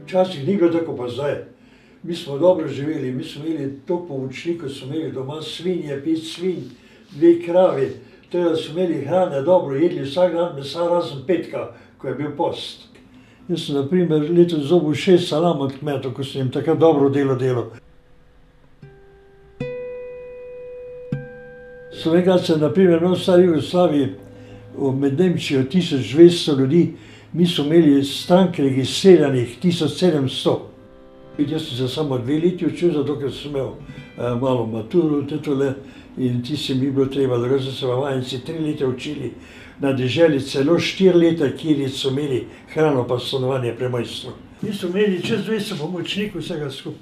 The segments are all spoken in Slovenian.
Včasih ni bilo tako pa zdaj. Mi smo dobro živeli, mi smo imeli toliko pomočnikov, smo imeli doma svinje, 5 svinj, 2 kravi. Teda smo imeli hrane, dobro jedli vsak dan mesa razen petka, ko je bil post. Jaz sem na primer letos dobil 6 salam od kmetov, ko sem jim takrat dobro delal. Slovenj Gradec je na primer v stari Jugoslaviji med Nemčijo 1200 ljudi, mi smo imeli strank registriranih 1700. Jaz sem se samo 2 leti učil, zato ker sem imel malo maturo tetole in tisti mi bilo treba, da so se vajenci 3 leta učili, na deželi celo 4 leta, kjer so imeli hrano pa stanovanje premajstro. Mi smo imeli čez 200 pomočnikov vsega skupaj.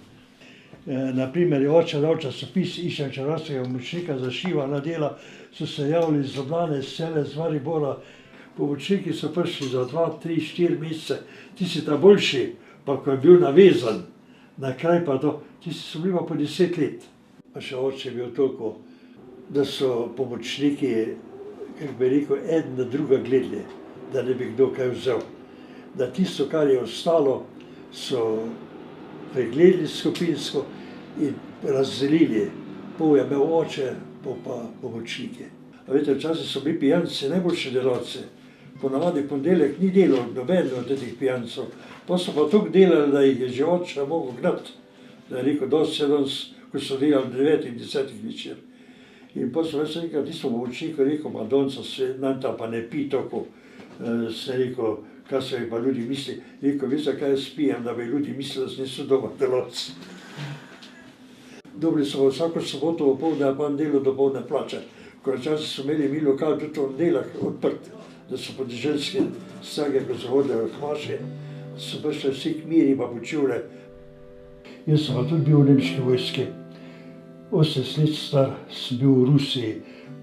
Na primer je oče dal časopis, iščem čarobnega pomočnika za šivana dela, so se javili iz Ljubljane, iz Celja, iz Maribora. Pomočniki so prišli za 2, 3, 4 mesece, tisti ta boljši, pa ko je bil navezan na kraj pa to, tisti so bili pa po 10 let. Pa še oče je bil toliko, da so pomočniki, kako bi rekel, eden na druga gledali, da ne bi kdo kaj vzel. Da tisto, kar je ostalo, so pregledali skupinsko in razdelili. Pol je imel oče, pol pa pomočniki. A veste, včasih so bili pijanci najboljši delavci. Ponavadi ponedeljek ni delal noben od teh pijancov. Pa so pa toliko delali, da jih je že oče mogel gnati. Da je rekel, dosti je danes, ko so delali 9 in 10 večer. In pa so več rekel, ti so pomočniki rekel, ma danes se nam ta pa ne pi tako. Se rekel, kaj se pa ljudi misli. Rekel, veste, kaj jaz pijem, da bi ljudi mislili, da niso doma delavci. Dobili so vsako soboto opoldne, pa delo dopoldne plače. Ko včasih so imeli mi lokal tudi v nedeljah odprt, da so podeželske strage, ko so hodile v Hmaši, so prišli vsi kmiri pa počivle. Jaz sem pa tudi bil v nemški vojski. 18 let star sem bil v Rusiji,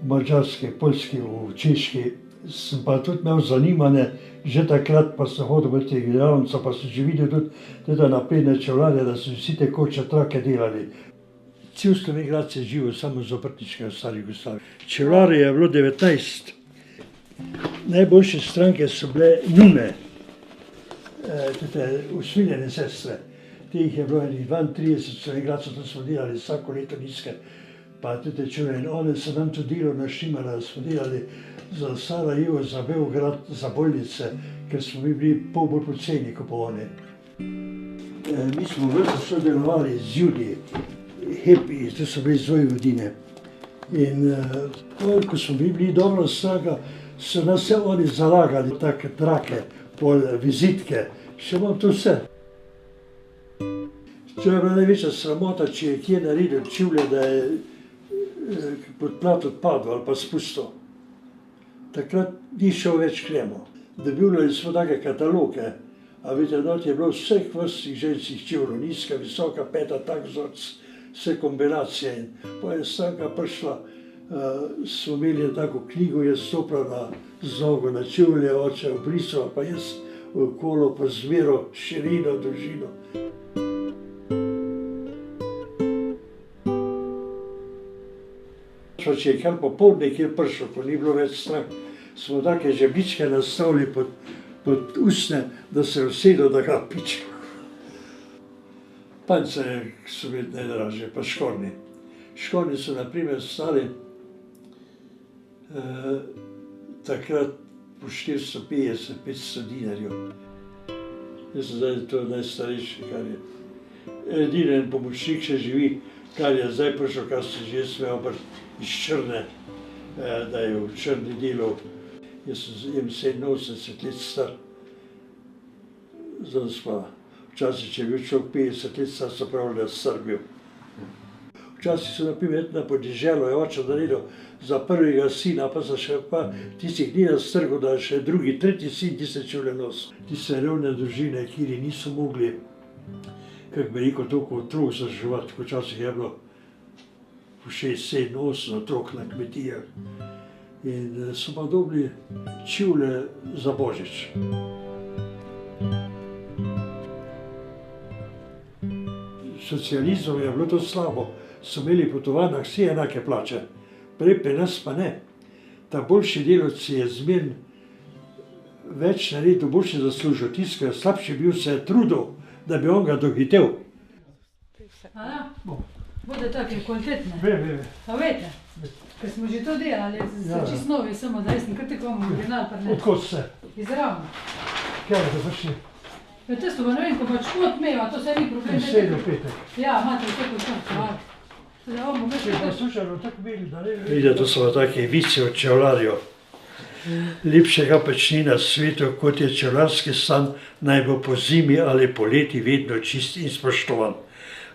v Madžarski, Poljski, v Češki. Sem pa tudi imel zanimanje, že takrat pa sem hodil v teh delavnicah, pa sem že videl tudi te napredne čevljarje, da so vsi te koče trake delali. Cel Slovenj Gradec je živel samo z obrtniškega v stari Jugoslaviji. Čevljarjev je bilo 19. Najboljše stranke so bile nune, te usmiljene sestre. Teh je bilo enih 32 Slovenj Gradcev, to smo delali vsako leto nizke. Pa te čevlje in one so nam to delo naštimale, da smo delali za Sarajevo, za Beograd, za bolnice, ker smo mi bili pol bolj poceni kot pa oni. Mi smo vrsto sodelovali z Judi, Hepi, to so bili iz Vojvodine. In ko smo bili dobra stranka, so nas vse oni zalagali, take trake, pol vizitke, še imam to vse. To je bila največja sramota, če je kje naredil čivlje, da je pod plat odpadel ali pa spustil. Takrat ni šel več k njemu. Dobivali smo take kataloge, a vidite, not je bilo vseh vrstnih ženskih čivljev, nizka, visoka, peta, tak vzorc, vse kombinacije. In pa je stranka prišla, smo imeli tako knjigo, je stopila z nogo na čivlje, oče obrisal, pa jaz okolo pa zmero, širino, dolžino. Če je kar popoldne kjer prišel, ko ni bilo več strank, smo take žebljičke nastavili pod usne, da se je usedel, da ga piče. Pance so bili najdražje, pa škornji. Škornji so na primer stali takrat po 450-500 dinarjev. Jaz sem zdaj to najstarejši, kar je. Edini en pomočnik še živi, kar je zdaj prišel, kar se že smel obrt iz Črne, da je v Črni delal. Jaz sem 87 let star. Zdaj pa včasih, če je bil človek 50 let star, so pravili, da je star bil. Včasih so na primer na podeželu je oče naredil za prvega sina, pa so še pa tistih dni raztrgal, da je še drugi, tretji sin tiste čevlje nosil. Tiste revne družine, kjer niso mogli, kako bi rekel, toliko otrok zaživati, ko včasih je bilo 6, 7, 8 otrok na kmetijah. In so pa dobili čevlje za Božič. Socializmu je bilo to slabo, so imeli po tovarnah vsi enake plače, prej pri nas pa ne. Ta boljši delavci je zmeraj več naredil, boljše zaslužil, tisti, ki je slabši bil, se je trudil, da bi on ga dohitel. Bude take kvalitetne. Ve. A vete, ker smo že to delali, so čisto novi, samo da jaz nikar tako imam original prnet. Odkot ste? Izravno. Kaj da prišli? Ja, testo pa ne vem, ko pač kot meva, to se ni problem. Sredo, petek. Ja, imate vse kot tam. Vidite, to so take vice od čevlarjev. Lepšega pač ni na svetu, kot je čevlarski stan, naj bo po zimi ali poleti vedno čist in spoštovan.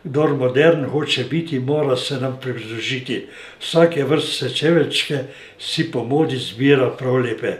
Kdor modern hoče biti, mora se nam pridružiti. Vsake vrste čeveljčke si po modi zbira prav lepe.